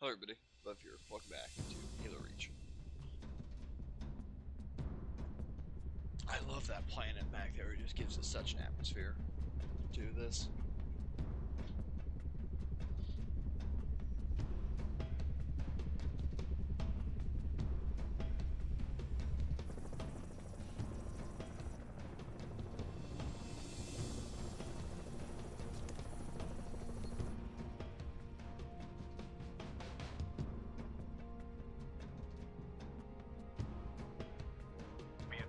Hello everybody, Love here. Welcome back to Halo Reach. I love that planet back there, it just gives us such an atmosphere to this.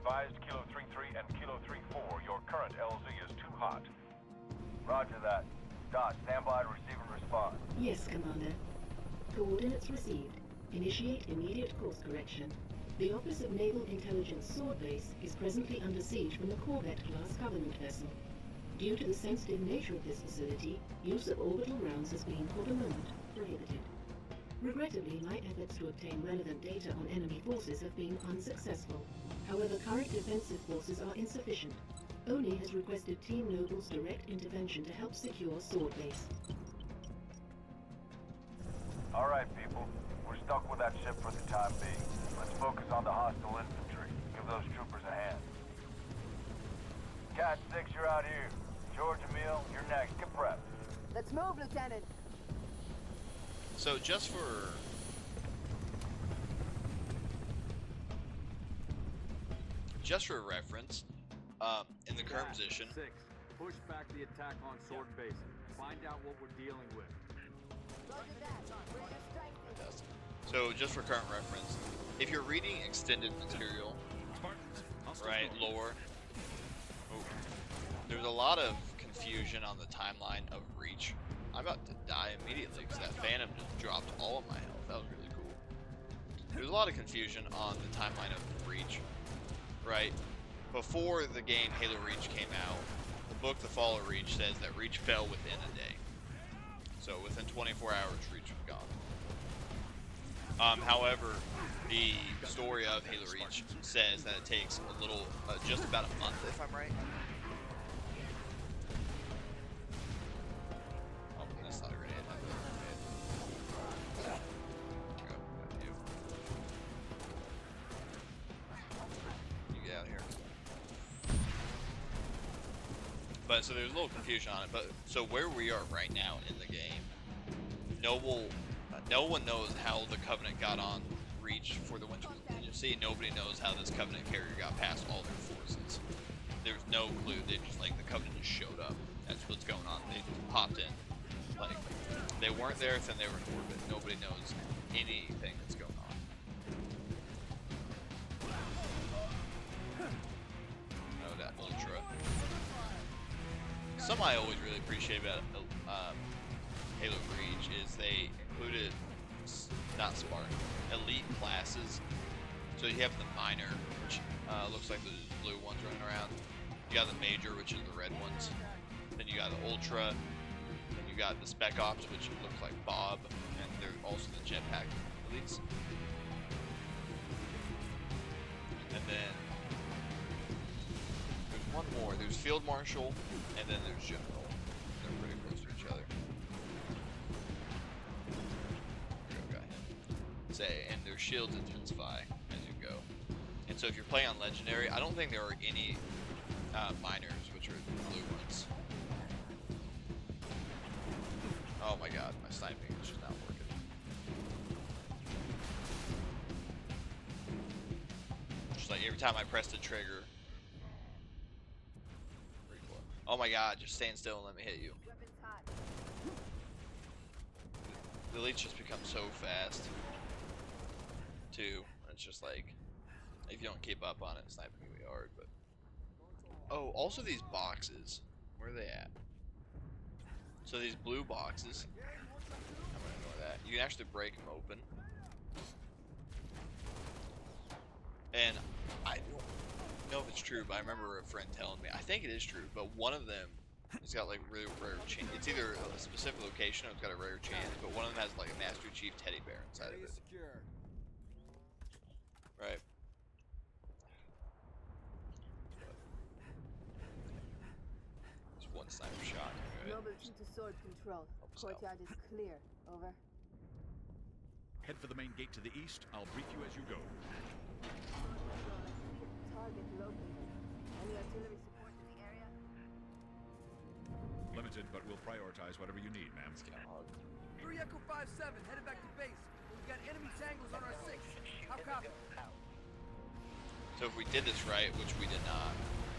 Advised Kilo 33 and Kilo 34, your current LZ is too hot. Roger that. Dot, stand by to receive and respond. Yes, Commander. Coordinates received. Initiate immediate course correction. The Office of Naval Intelligence Sword Base is presently under siege from a Corvette-class Covenant vessel. Due to the sensitive nature of this facility, use of orbital rounds has been, for the moment, prohibited. Regrettably, my efforts to obtain relevant data on enemy forces have been unsuccessful. However, current defensive forces are insufficient. ONI has requested Team Noble's direct intervention to help secure Sword Base. Alright, people. We're stuck with that ship for the time being. Let's focus on the hostile infantry. Give those troopers a hand. Cat 6, you're out here. George, Emil, you're next. Get prepped. Let's move, Lieutenant. So just for reference, in the current position, 6. Push back the attack on Sword Base. Find out what we're dealing with. so just for current reference, if you're reading extended material, right, lore, there's a lot of confusion on the timeline of Reach. I'm about to die immediately because that Phantom just dropped all of my health. That was really cool. There's a lot of confusion on the timeline of Reach, right? Before the game Halo Reach came out, the book The Fall of Reach says that Reach fell within a day. So within 24 hours, Reach was gone. However, the story of Halo Reach says that it takes a little, just about a month, if I'm right. Oh, that's not a grenade. You get out of here. But so there's a little confusion on it. But so where we are right now in the game, no one knows how the Covenant got on Reach for the Winter Contingency. Nobody knows how this Covenant carrier got past all their forces. There's no clue. They just the Covenant just showed up. That's what's going on. They just popped in. Like they weren't there, then they were in orbit. Nobody knows anything that's going on. Oh, that Ultra. Something I always really appreciate about Halo Reach is they included, not Spartan, elite classes. So you have the Minor, which looks like those blue ones running around. You got the Major, which is the red ones. Then you got the Ultra. Then you got the Spec Ops, which looks like Bob. And they're also the Jetpack elites. And then there's one more. There's Field Marshal, and then there's General. They're pretty close to each other. There we go, got him. Say, and their shields intensify as you go. And so if you're playing on Legendary, I don't think there are any minors, which are the blue ones. Oh my god, my sniping is just not working. Just like every time I press the trigger. Oh my god, just stand still and let me hit you. The elites just become so fast. Too. It's just like, if you don't keep up on it, sniping can be hard, but. Oh, also these boxes. Where are they at? So these blue boxes. I'm gonna ignore that. You can actually break them open. And I don't know if it's true, but I remember a friend telling me. I think it is true, but one of them has got like really rare chance. It's either a specific location or it's got a rare chance, but one of them has like a Master Chief teddy bear inside of it. Right. Just one sniper shot. Noble 2 to sword control. Courtyard is clear. Over. Head for the main gate to the east. I'll brief you as you go. Target located. Any artillery support in the area? Limited, but we'll prioritize whatever you need, ma'am. 3 Echo 5-7, headed back to base. We've got enemy tangles on our 6. How copy? So if we did this right, which we did not,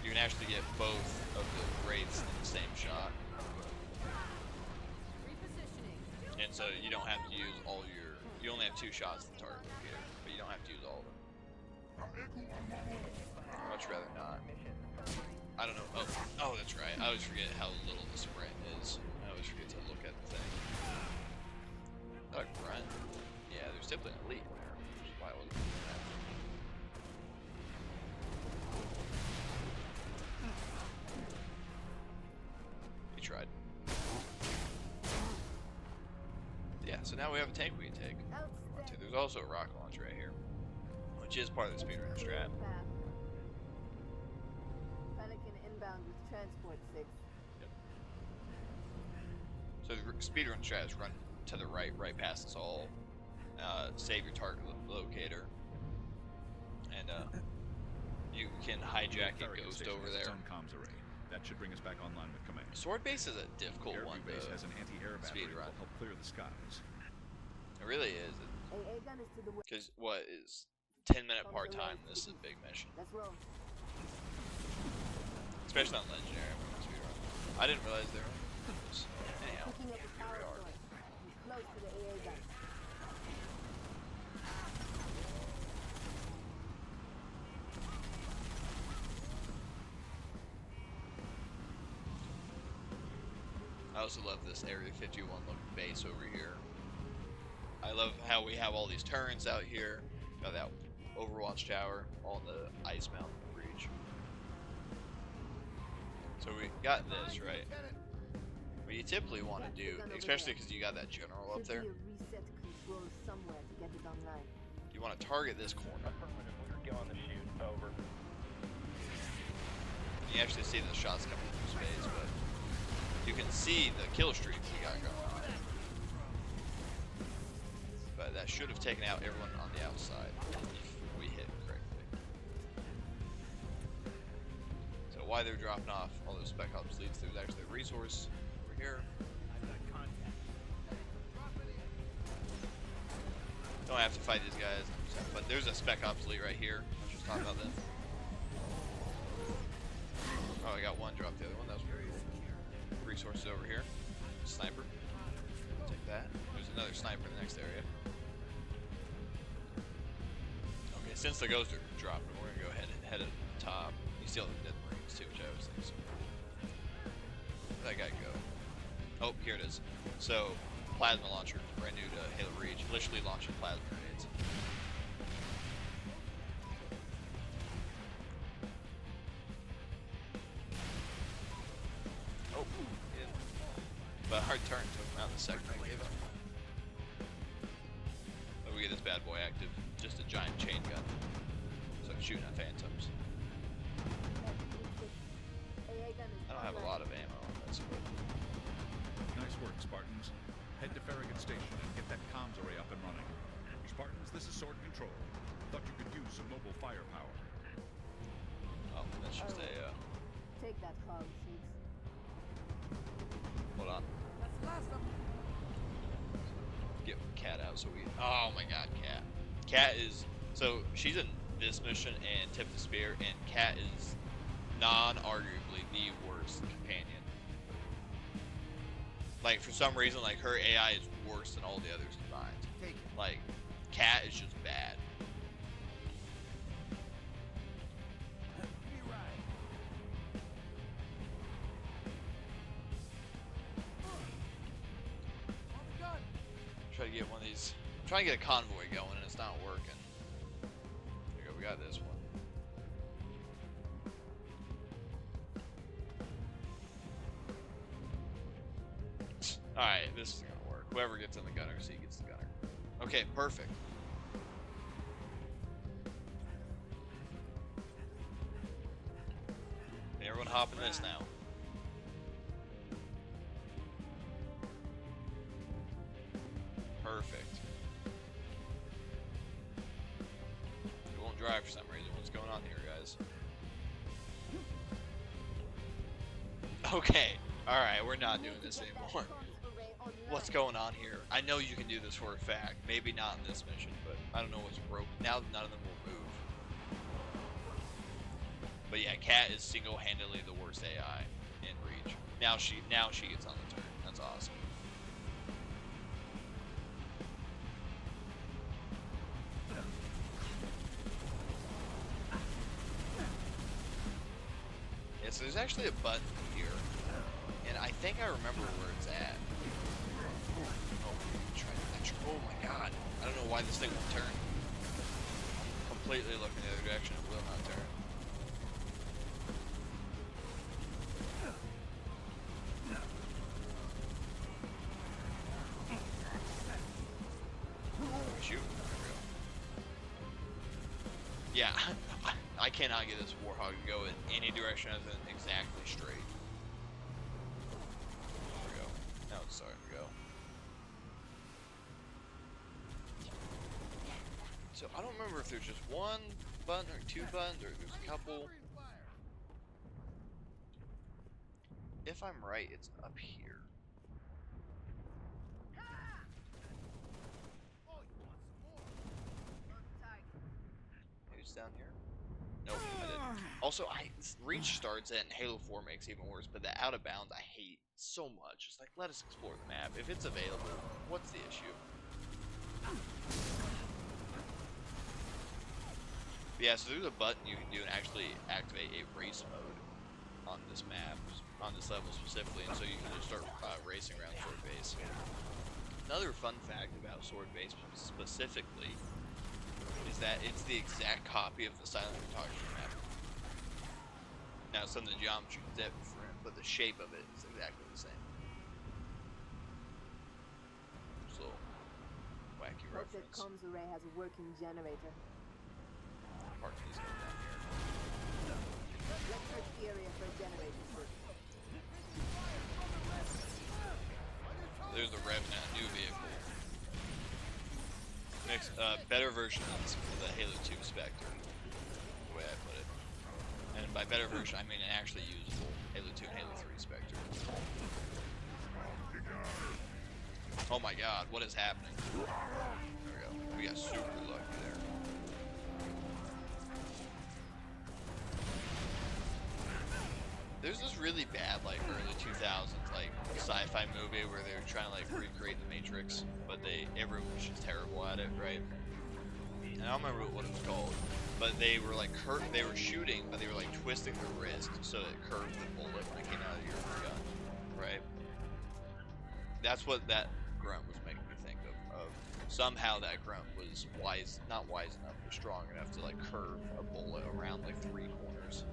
you can actually get both of the wraiths in the same shot. Repositioning. And so you don't have to use all your, you only have 2 shots to the target locator, but you don't have to use all of them. I'd much rather not. I don't know. Oh, that's right. I always forget how little the sprint is. I always forget to look at the thing. Like run. Yeah, there's definitely an elite in there, which is why I wasn't doing that. He tried. Yeah, so now we have a tank we can take. There's also a rocket launcher right here, which is part of the speedrun strat. Pelican inbound with transport 6. So the speedrun strat is run to the right, right past us all. Save your target locator, and you can hijack a Farragut ghost station over has its there. own comms array. That should bring us back online with command. Sword base is a difficult Airview one base to has an anti-air battery speed that run. will help clear the skies. It really is, AA gun is to the west. because what is 10-minute part time? This is a big mission, Let's roll. especially on legendary. Speedrun. I didn't realize there was. Anyhow, Picking up the here power we are. source. He's close to the AA gun. I also love this Area 51 looking base over here. I love how we have all these turrets out here. Got that Overwatch tower on the Ice Mountain Breach. So we got this, right? What you typically want to do, especially because you got that general up there, Should be a reset control somewhere to get it online. you want to target this corner. Affirmative, we're going the shoot. Over. You actually see the shots coming through space, but you can see the kill streak we got going on. But that should have taken out everyone on the outside if we hit correctly. So why they're dropping off all those spec ops leads, there's actually a resource over here. Don't have to fight these guys, but there's a spec ops lead right here. I was just talking about them. Oh, I got one, drop the other one. That was very good. Resources over here. Sniper. Take that. There's another sniper in the next area. Okay, since the ghosts are dropping, we're gonna go ahead and head at the top. You still have dead marines too, which I always think so. Where'd that guy go? Oh, here it is. So, plasma launcher, brand new to Halo Reach, literally launching plasma grenades. Oh, yeah. But hard turn took him out in the second I gave up. But we get this bad boy active, just a giant chain gun. So I'm shooting at phantoms. AA gun is I don't have a lot of ammo on this, but Nice work, Spartans. Head to Farragut Station and get that comms array up and running. Spartans, this is Sword Control. Thought you could use some mobile firepower. oh, that's just a, Take that cog, 6. hold on. That's the last of them. Get Cat out so we, oh my god, Cat. Cat is, so she's in this mission and Tip the Spear, and Cat is non-arguably the worst companion. Like, for some reason, like, her AI is worse than all the others combined. Take it. Like, Cat is just bad. Give me a ride. On the gun. Try to get one of these, I'm trying to get a convoy going and it's not working. There you go, we got this one. Alright, this is gonna work. Whoever gets in the gunner seat gets the gunner. Okay, perfect. Okay, everyone hop in this now. Perfect. dry for some reason. What's going on here, guys? Okay. Alright, we're not doing this anymore. What's going on here? I know you can do this for a fact. Maybe not in this mission, but I don't know what's broken. Now none of them will move. But yeah, Cat is single-handedly the worst AI in Reach. Now she gets on the turn. That's awesome. Yeah, so there's actually a button here, and I think I remember where it's at. Oh my god. I don't know why this thing won't turn. I'm completely looking the other direction. It will not turn. Shoot. There we go. Yeah. I cannot get this Warhog to go in any direction other than exactly straight. There we go. Now it's starting to go. So I don't remember if there's just one button or two buttons or there's a couple. If I'm right, it's up here. Maybe it's down here? Nope, I didn't. Also, Reach starts it and Halo 4 makes it even worse, but the out of bounds I hate so much. It's like, let us explore the map. If it's available, what's the issue? Yeah, so there's a button you can do and actually activate a race mode on this map, on this level specifically, and so you can just start racing around Sword Base. Another fun fact about Sword Base specifically is that it's the exact copy of the Silent Photography map. Now, some of the geometry is different, but the shape of it is exactly the same. So, wacky Hope that reference. comms array has a working generator. Park these go down Let's search the area for a generator first. here. There's the Revenant, new vehicle. Next, better version of the Halo 2 Spectre, the way I put it. And by better version, I mean an actually usable Halo 2 and Halo 3 Spectre. Oh my god, what is happening? There we go. We got super lucky there. There's this really bad, like, early 2000s, like, sci-fi movie where they were trying to, like, recreate the Matrix, but everyone was just terrible at it, right? And I don't remember what it was called, but they were, like, they were shooting, but they were, like, twisting their wrist so that it curved the bullet when it came out of your gun, right? That's what that grunt was making me think of. Somehow that grunt was not wise enough, but strong enough to, like, curve a bullet around, like, 3 corners.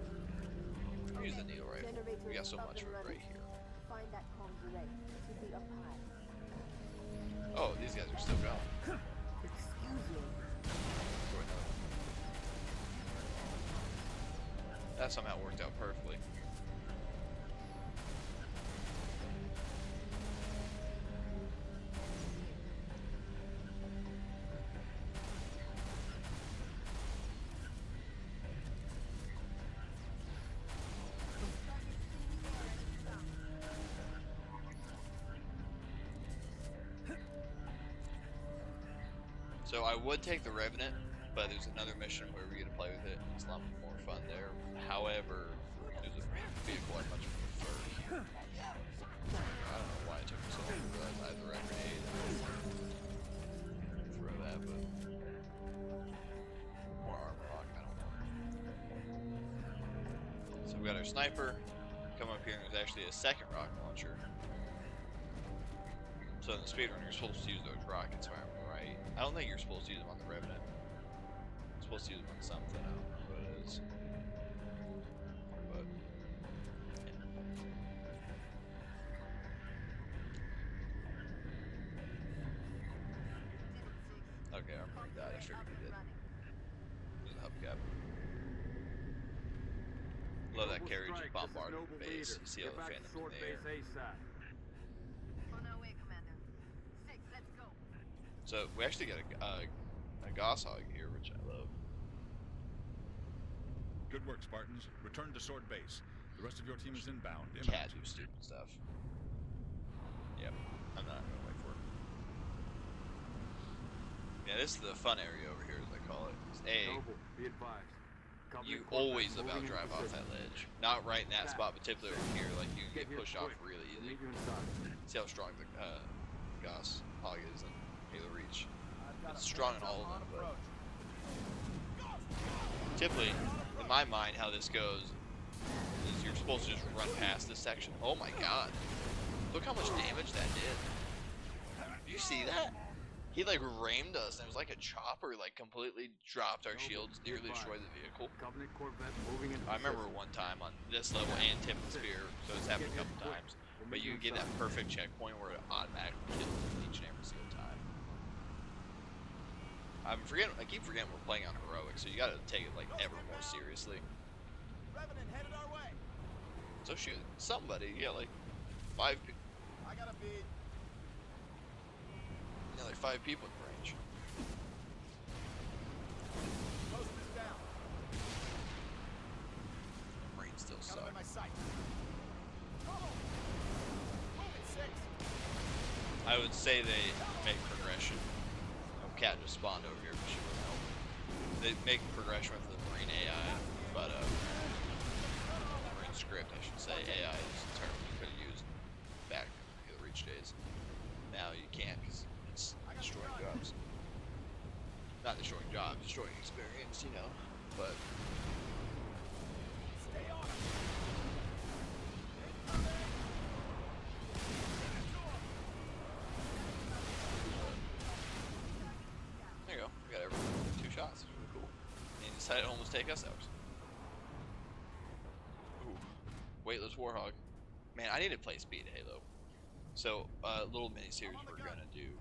Use the needle rifle. We got so much for it right here. Find that comms array. It should be up high. Oh, these guys are still going. Excuse you. That somehow worked out perfectly. So I would take the Revenant, but there's another mission where we get to play with it. It's a lot more fun there. However, there's a vehicle I much prefer. I don't know why it took me so long to realize I had the right grenade. Throw that, but more armor lock, I don't know. So we got our sniper. Come up here and there's actually a second rocket launcher. So in the speedrun, you're supposed to use those rockets, if I remember right. I don't think you're supposed to use them on the Revenant. You're supposed to use them on something, I don't remember what it is. But, yeah. Okay, I remember that. I figured we did. There's a hubcap. Love that carrier just bombarding the base. You see all the Phantoms in the air. On our way, Commander. 6, let's go. So we actually got a Goshawk here, which I love. Good work, Spartans. Return to Sword Base. The rest of your team is inbound. Cat do stupid stuff. Yep, I'm not gonna wait for it. Yeah, this is the fun area over here, as they call it. 'Cause Noble, be advised. you Covenant always Corvette about moving drive into off that ledge. Not right in that spot, but typically over here, like you can get pushed off really We'll easy. meet you inside. See how strong the Goss Hog is in Halo Reach. It's strong in all of them, but typically, in my mind, how this goes is you're supposed to just run past this section. Oh my god. Look how much damage that did. Do you see that? He like rammed us, and it was like a chopper, like completely dropped our shields, nearly destroyed the vehicle. Covenant Corvette moving into I remember one time on this level and Tip and Spear, so it's happened a couple times, but you get that perfect checkpoint where it automatically kills each and every single time. I keep forgetting we're playing on heroic, so you gotta take it like ever more seriously. Revenant headed our way. So shoot somebody, yeah, like 5 people. I got a bead. Yeah, like 5 people in range. Post this down. Marines still Got suck. him in my sight. Trouble. Moving 6. I would say they make progression. Oh, Cat just spawned over here, but she wouldn't help. They make progression with the Marine AI, but Marine script, I should say. AI is a term you could have used back in the Reach days. Now you can't because it's destroying jobs. Not destroying jobs, destroying experience, you know. But Stay on him. there you go. We got everyone with 2 shots. It's really cool. And he decided to almost take us out. Ooh. Weightless Warhog. Man, I need to play Speed Halo. So, little mini series we're gonna do.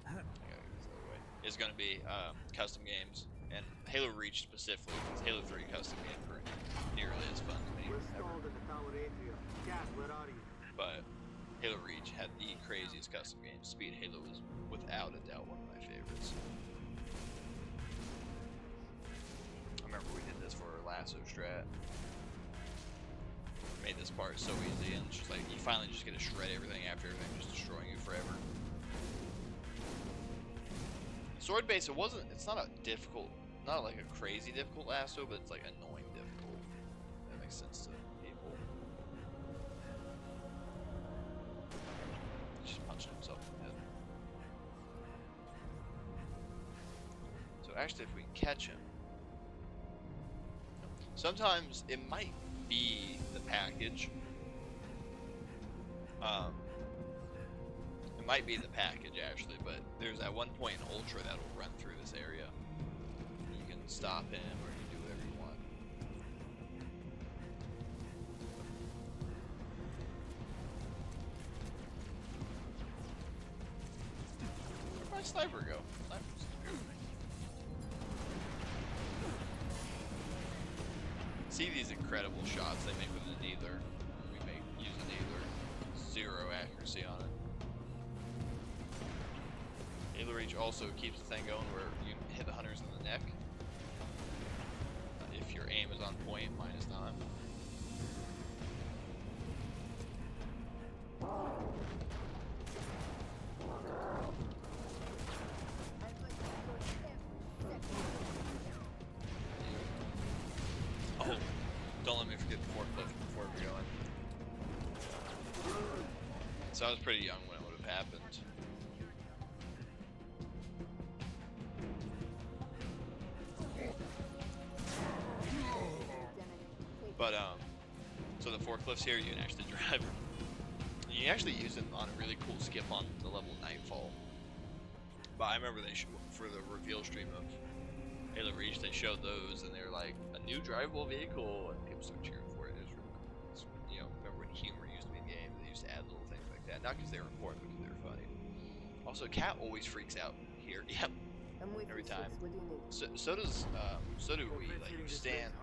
I gotta get this out of the way. Is gonna be custom games and Halo Reach specifically. Because Halo 3 custom games were nearly as fun to me. We're Ever. stalled in the Tower Atria. Cat, where are you? But Halo Reach had the craziest custom games. Speed Halo was without a doubt one of my favorites. I remember we did this for our lasso strat. Made this part so easy, and it's just like you finally just get to shred everything after everything just destroying you forever. Sword base, it's not a difficult, not like a crazy difficult lasso, but it's like annoying difficult. That makes sense to people. He's just punching himself in the head. So actually, if we can catch him, sometimes it might be the package. It might be the package actually, but there's at one point in Ultra that'll run through this area. You can stop him or you can do whatever you want. Where'd my sniper go? Sniper disappeared. See these incredible shots they make with the needler. We use the needler. 0 accuracy on it. Halo Reach also keeps the thing going where you hit the hunters in the neck. If your aim is on point, mine is not. Oh, don't let me forget the forklift before we're going. So I was pretty young when it would have happened. But so the forklifts here, you can actually drive them. You can actually use them on a really cool skip on the level Nightfall. But I remember for the reveal stream of Halo Reach, they showed those, and they're like a new drivable vehicle, and people started cheering for it. It was really cool. You know, remember when humor used to be in games? They used to add little things like that, not because they were important, but because they were funny. Also, Cat always freaks out here. Yep, I'm with every you, time. Six. What do you need? So do we. Like you stand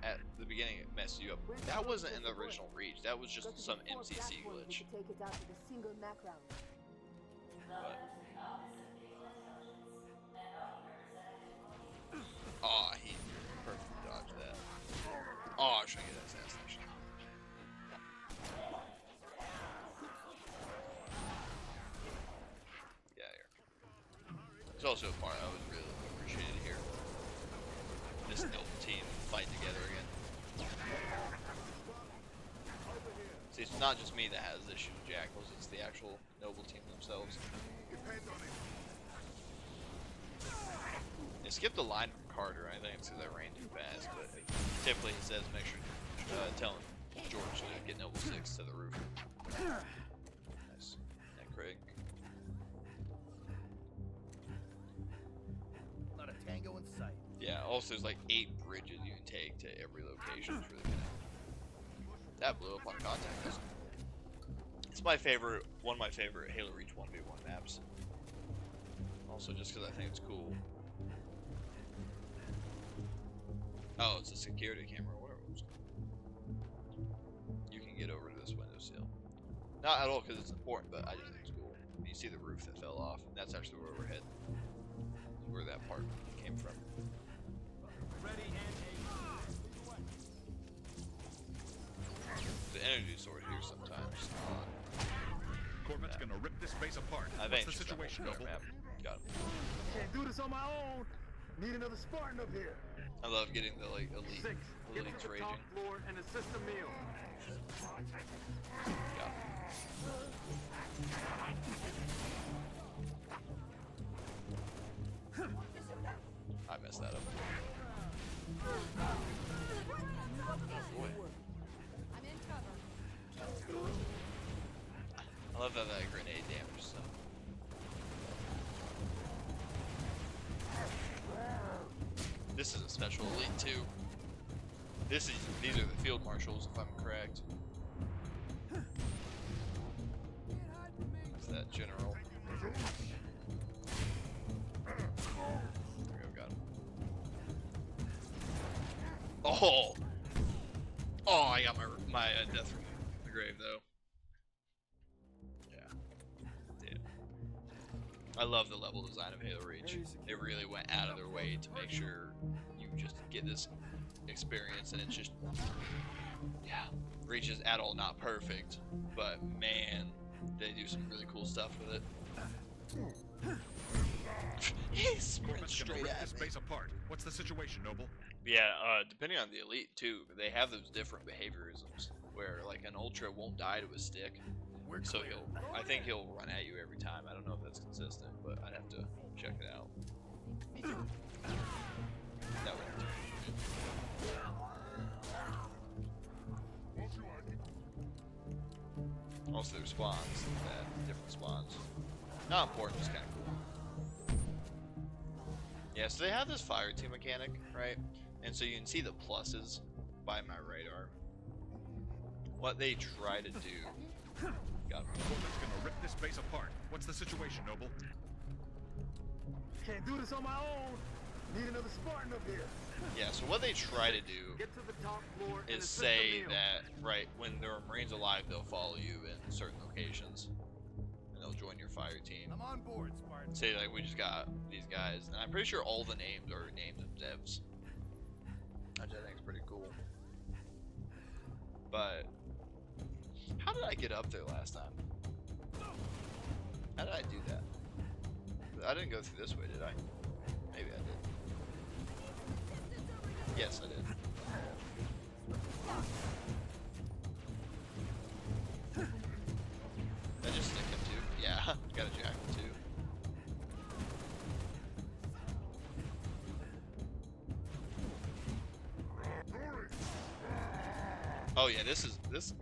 at the beginning, it messes you up. That wasn't in the original Reach. That was just Go to some the 4 MCC platforms, glitch. We can take it out with a single Mac round. But oh, he perfect. It's also a part I was really appreciated here. This noble team fight together again. See, it's not just me that has issues with jackals, it's the actual noble team themselves. They skipped a line from Carter. I think it's because I ran too fast, but typically he says make sure tell him George to get noble 6 to the roof. Nice. And Craig. Not a tango in sight. Yeah, also there's like 8 bridges you can take to every location. It's really good. That blew up on contact. It's my favorite, one of my favorite Halo Reach 1v1 maps. Also just because I think it's cool. Oh, it's a security camera, whatever it was. You can get over to this windowsill. Not at all because it's important, but I just think it's cool. You see the roof that fell off, and that's actually where we're heading. Where that part came from. Ready and The energy sword here sometimes. Corvette's gonna rip this base apart. I What's think the it's just a situation, whole Noble? map. Got him. Can't do this on my own. Need another Spartan up here. I love getting the like elite, 6. Get elites to the top raging. floor and assist the meal. Got him. I messed that up. Boy. I love that grenade damage so. This is a special elite too. These are the field marshals if I'm correct. That's that general. There we go, got him. Oh! Oh, I got my death from the grave though. I love the level design of Halo Reach. They really went out of their way to make sure you just get this experience, and it's just, yeah, Reach is at all not perfect, but man, they do some really cool stuff with it. He's sprinting Corvette's gonna straight rip at this me. base apart. What's the situation, Noble? Yeah, depending on the elite too, they have those different behaviorisms where like an ultra won't die to a stick. So I think he'll run at you every time. I don't know if that's consistent, but I'd have to check it out. That one. Also there's spawns, different spawns. Not important, just kind of cool. Yeah, so they have this fire team mechanic, right? And so you can see the pluses by my radar. What they try to do. Got him. Corvette's gonna rip this base apart. What's the situation, Noble? Can't do this on my own. Need another Spartan up here. Yeah, so what they try to do Get to the top floor and is assist say the meal. that, right, when there are Marines alive, they'll follow you in certain locations. And they'll join your fire team. I'm on board, Spartan. Say, like, we just got these guys. And I'm pretty sure all the names are names of devs. Which I think is pretty cool. But how did I get up there last time? How did I do that? I didn't go through this way, did I? Maybe I did. Yes, I did. Did I just stick him too? Yeah, got a jackal too. Oh yeah, this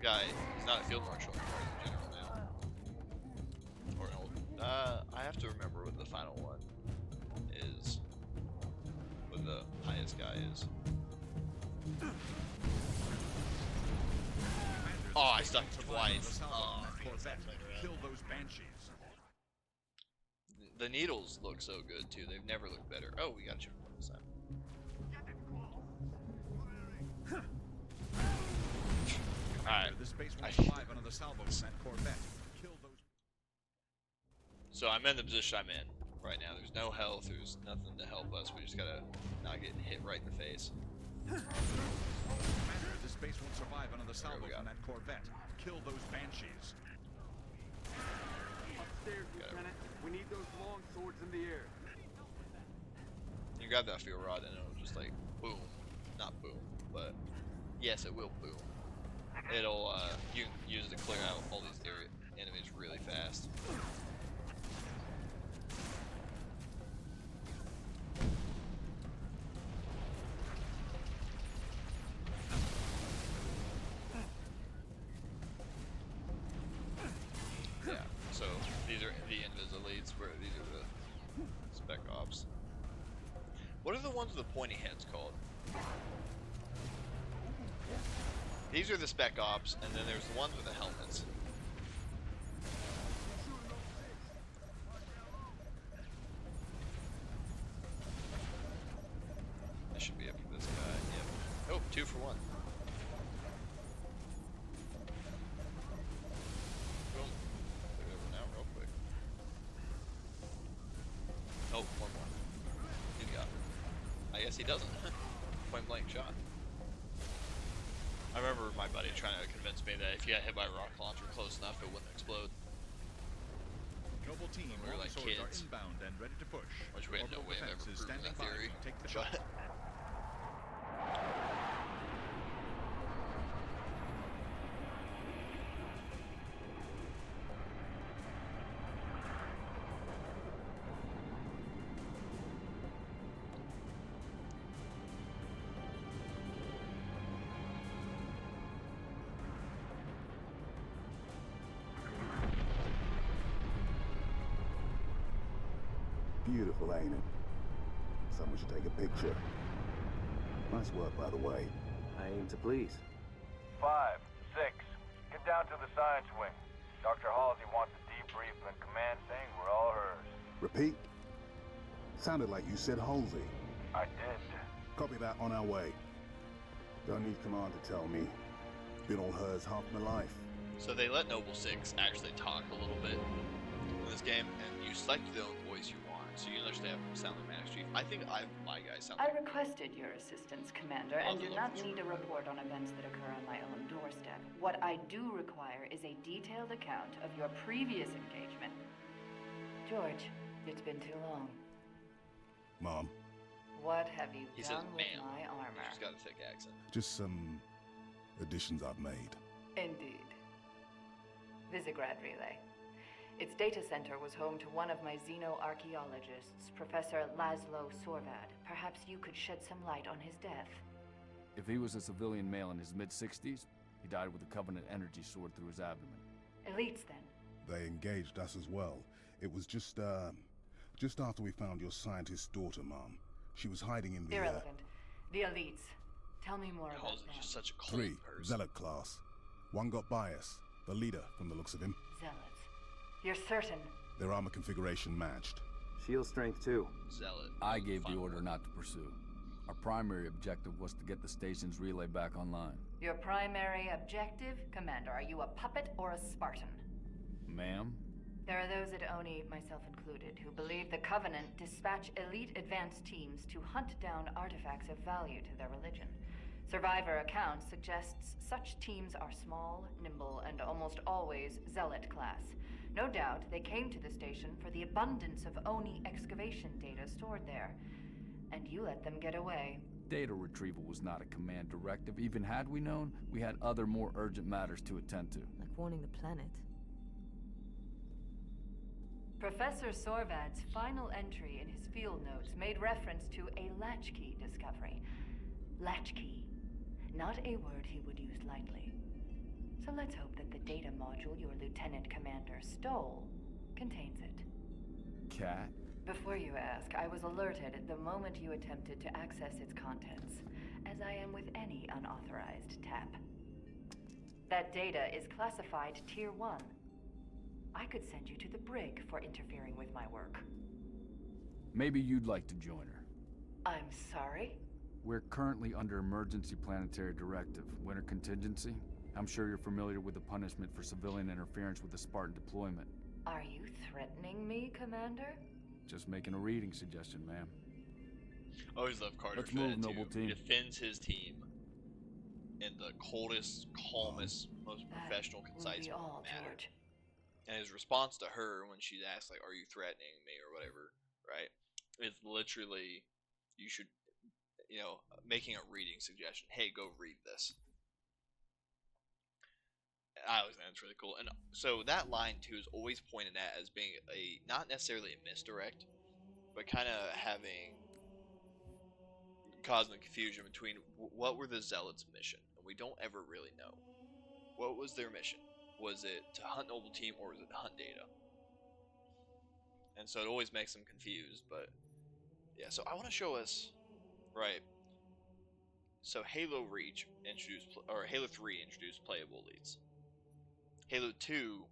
guy is not a field marshal anymore, he's a general now. Or an old. I have to remember what the final one is. What the highest guy is. Oh, I stuck twice. Oh, Corvette, kill those banshees. the needles look so good too. They've never looked better. Oh, we got you this time. Alright. This base won't survive under the salvos from that Corvette. Kill those. So I'm in the position I'm in right now. There's no health. There's nothing to help us. We just gotta not get hit right in the face. Commander, this base won't survive under the salvos go. from that Corvette. Kill those banshees. Upstairs, Got it. Lieutenant. We need those long swords in the air. You grab that fuel rod and it'll just like boom, not boom, but yes, it will boom. It'll you can use it to clear out all these enemies really fast. Yeah, so these are the Invis-Elites, where these are the Spec Ops. What are the ones with the pointy heads called? These are the Spec Ops, and then there's the ones with the helmets. This should be it for this guy. Yep. Oh, 2 for 1. Boom. Put it over now, real quick. Oh, one more. He's got it. I guess he doesn't. Point blank shot. I remember my buddy trying to convince me that if you got hit by a rocket launcher close enough, it wouldn't explode. Noble team, We were like swords kids. are inbound and ready to push. Which we had no Orbital way of ever defense is proving standing that by theory. to take the But shot. Beautiful, ain't it? Someone should take a picture. Nice work, by the way. I aim to please. 5, 6, get down to the science wing. Dr. Halsey wants a debrief and command saying we're all hers. Repeat? Sounded like you said Halsey. I did. Copy that, on our way. Don't need command to tell me. Been all hers half my life. so they let Noble 6 actually talk a little bit in this game, and you select the own voice you want, so you understand sound like Master Chief. I think my guy sounds I like requested your assistance, Commander, and do not need a report on events that occur on my own doorstep. What I do require is a detailed account of your previous engagement. George, it's been too long. Mom, What have you He says, done with "Ma'am." my armor? She's got a thick accent. just some additions I've made. Indeed. Visigrad Relay. Its data center was home to one of my xenoarchaeologists, Professor Laszlo Sorvad. Perhaps you could shed some light on his death. If he was a civilian male in his mid-60s, he died with a Covenant energy sword through his abdomen. Elites, then. They engaged us as well. It was just after we found your scientist's daughter, Mom. She was hiding in the, Irrelevant. The elites. Tell me more about Halsey's them. just such a cold 3, person. Zealot class. One got by us. The leader, from the looks of him. Zealots. You're certain? Their armor configuration matched. Shield strength too. Zealot. I gave the Final order word. not to pursue. Our primary objective was to get the station's relay back online. Your primary objective? Commander, are you a puppet or a Spartan? Ma'am? There are those at ONI, myself included, who believe the Covenant dispatch elite advanced teams to hunt down artifacts of value to their religion. Survivor accounts suggests such teams are small, nimble, and almost always Zealot class. No doubt they came to the station for the abundance of ONI excavation data stored there. And you let them get away. Data retrieval was not a command directive. Even had we known, we had other more urgent matters to attend to. Like warning the planet. Professor Sorvad's final entry in his field notes made reference to a latchkey discovery. Latchkey. Not a word he would use lightly. So let's hope that the data module your Lieutenant Commander stole contains it. Cat? Before you ask, I was alerted the moment you attempted to access its contents, as I am with any unauthorized tap. That data is classified Tier 1. I could send you to the brig for interfering with my work. Maybe you'd like to join her. I'm sorry? We're currently under Emergency Planetary Directive, Winter Contingency. I'm sure you're familiar with the punishment for civilian interference with the Spartan deployment. Are you threatening me, Commander? Just making a reading suggestion, ma'am. I always love Carter Let's for move, that, noble too. team. He defends his team in the coldest, calmest, most professional, concise Will be all, manner. George. And his response to her when she asks, like, "Are you threatening me?" or whatever, right? Is literally you should, making a reading suggestion. Hey, go read this. I always think that's really cool. And so that line too is always pointed at as being not necessarily a misdirect, but kind of causing confusion between what were the Zealots' mission, and we don't ever really know. What was their mission? Was it to hunt Noble Team or was it to hunt Data? And so it always makes them confused. But yeah, so I want to show us, right? So Halo Reach Halo 3 introduced playable elites. Halo 2,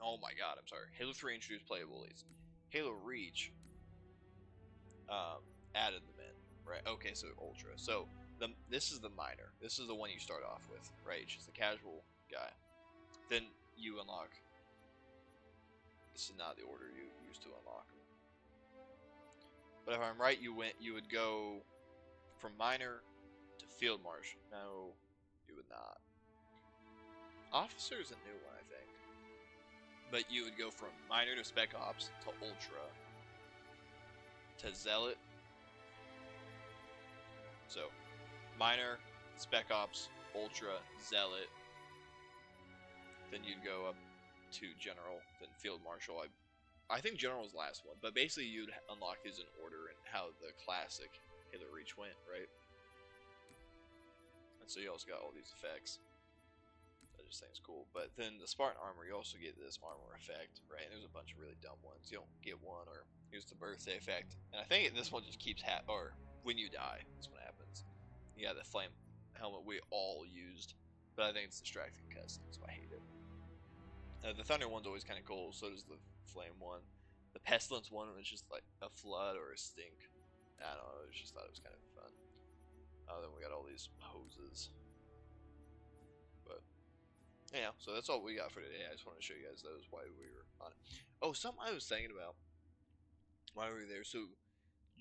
oh my god, I'm sorry. Halo 3 introduced playable elites. Halo Reach added them in, right? Okay, so Ultra. So this is the minor. This is the one you start off with, right? She's the casual guy. Then you unlock. This is not the order you used to unlock them. But if I'm right, you would go from minor to field marshal. No, you would not. Officer is a new one, I think. But you would go from minor to spec ops to ultra to zealot. So, minor, spec ops, ultra, zealot. Then you'd go up to general, then field marshal. I think general was the last one, but basically you'd unlock these in order and how the classic Halo Reach went, right? And so you also got all these effects. I just think it's cool. But then the Spartan armor, you also get this armor effect, right? And there's a bunch of really dumb ones. You don't get one, or here's the birthday effect. And I think this one just keeps or when you die, that's what happens. Yeah, the flame helmet we all used, but I think it's distracting cutscene, so I hate it. The thunder one's always kind of cool. So does the flame one. The pestilence one was just like a flood or a stink. I don't know. I just thought it was kind of fun. Then we got all these poses. But yeah, so that's all we got for today. I just want to show you guys those while we were on it. Oh, something I was thinking about while we were there. So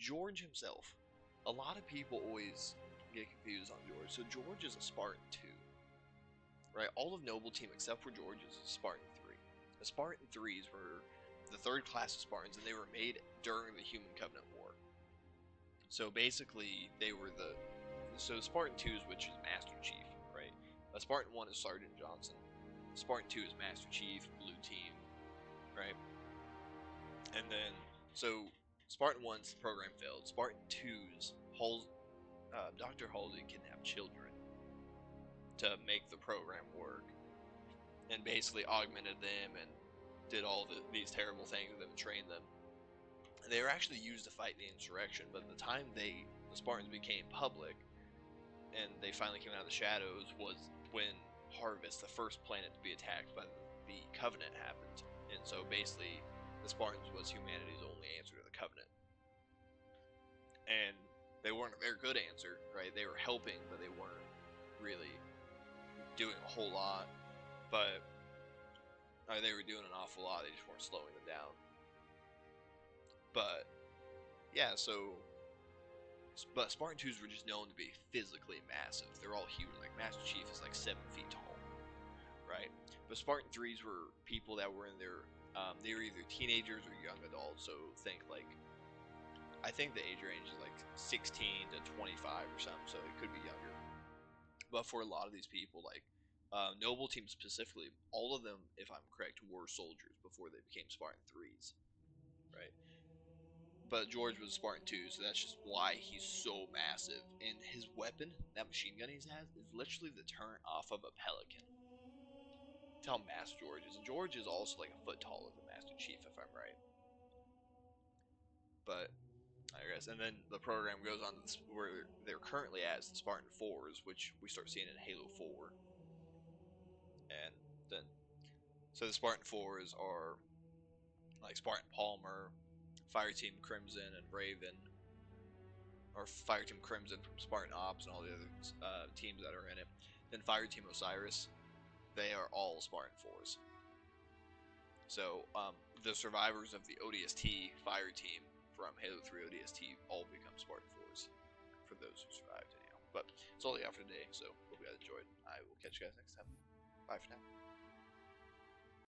George himself. A lot of people always get confused on George. So George is a Spartan 2. Right? All of Noble Team except for George is a Spartan 3. The Spartan 3s were the third class of Spartans, and they were made during the Human Covenant War. So basically, they were so Spartan 2s, which is Master Chief, right? A Spartan 1 is Sergeant Johnson. Spartan 2 is Master Chief, Blue Team, right? And then, so Spartan 1's program failed. Spartan 2's Dr. Halsey kidnapped children to make the program work, and basically augmented them and did all these terrible things with them and trained them. And they were actually used to fight the insurrection, but the time the Spartans became public and they finally came out of the shadows was when Harvest, the first planet to be attacked by the Covenant, happened. And so basically the Spartans was humanity's only answer to the Covenant. And they weren't a very good answer, right? They were helping, but they weren't really doing a whole lot, but they were doing an awful lot. They just weren't slowing them down. But yeah, but Spartan 2s were just known to be physically massive. They're all huge. Like Master Chief is like 7 feet tall, right? But Spartan 3s were people that were in their they were either teenagers or young adults. So think like, I think the age range is like 16 to 25 or something. So it could be younger. But for a lot of these people, like Noble Team specifically, all of them, if I'm correct, were soldiers before they became Spartan 3s, right? But George was Spartan 2, so that's just why he's so massive. And his weapon, that machine gun he has, is literally the turn off of a pelican. That's how massive George is. And George is also like a foot taller than Master Chief, if I'm right. But I guess, and then the program goes on to where they're currently at, the Spartan 4s, which we start seeing in Halo 4. And then, so the Spartan 4s are like Spartan Palmer, Fireteam Crimson, and Raven, or Fireteam Crimson from Spartan Ops and all the other teams that are in it. Then Fireteam Osiris, they are all Spartan 4s. So the survivors of the ODST Fire Team from Halo 3 ODST all become Spartan 4s for those who survived anyhow. But that's all I got for today, so hope you guys enjoyed. I will catch you guys next time. Bye for now.